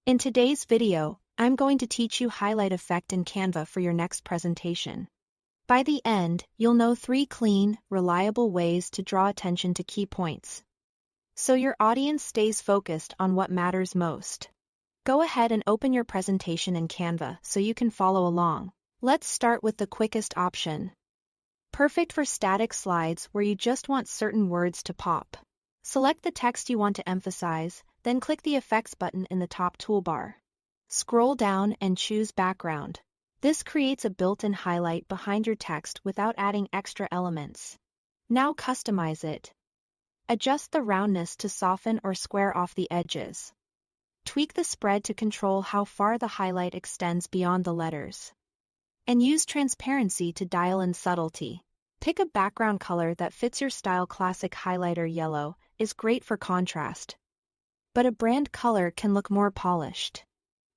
In today's video, I'm going to teach you highlight effect in Canva for your next presentation. By the end, you'll know 3 clean, reliable ways to draw attention to key points, so your audience stays focused on what matters most. Go ahead and open your presentation in Canva so you can follow along. Let's start with the quickest option. Perfect for static slides where you just want certain words to pop. Select the text you want to emphasize, then click the Effects button in the top toolbar. Scroll down and choose Background. This creates a built-in highlight behind your text without adding extra elements. Now customize it. Adjust the roundness to soften or square off the edges. Tweak the spread to control how far the highlight extends beyond the letters. And use transparency to dial in subtlety. Pick a background color that fits your style. Classic highlighter yellow is great for contrast, but a brand color can look more polished.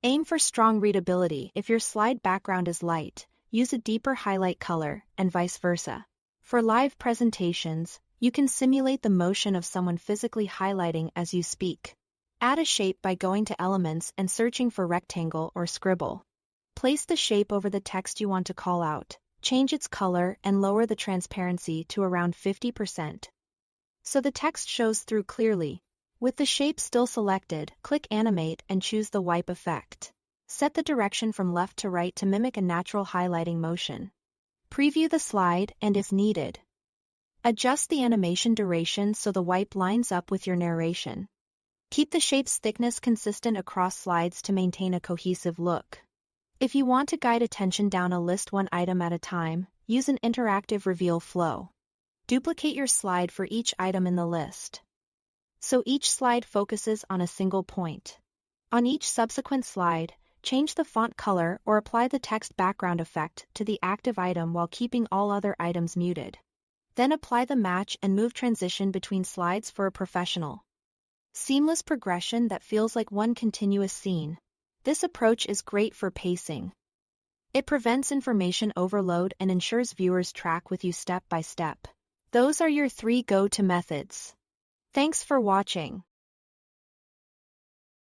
Aim for strong readability. If your slide background is light, use a deeper highlight color, and vice versa. For live presentations, you can simulate the motion of someone physically highlighting as you speak. Add a shape by going to Elements and searching for rectangle or scribble. Place the shape over the text you want to call out. Change its color and lower the transparency to around 50%, so the text shows through clearly. With the shape still selected, click Animate and choose the wipe effect. Set the direction from left to right to mimic a natural highlighting motion. Preview the slide and, if needed, adjust the animation duration so the wipe lines up with your narration. Keep the shape's thickness consistent across slides to maintain a cohesive look. If you want to guide attention down a list one item at a time, use an interactive reveal flow. Duplicate your slide for each item in the list, so each slide focuses on a single point. On each subsequent slide, change the font color or apply the text background effect to the active item while keeping all other items muted. Then apply the match and move transition between slides for a professional, seamless progression that feels like one continuous scene. This approach is great for pacing. It prevents information overload and ensures viewers track with you step by step. Those are your 3 go-to methods. Thanks for watching.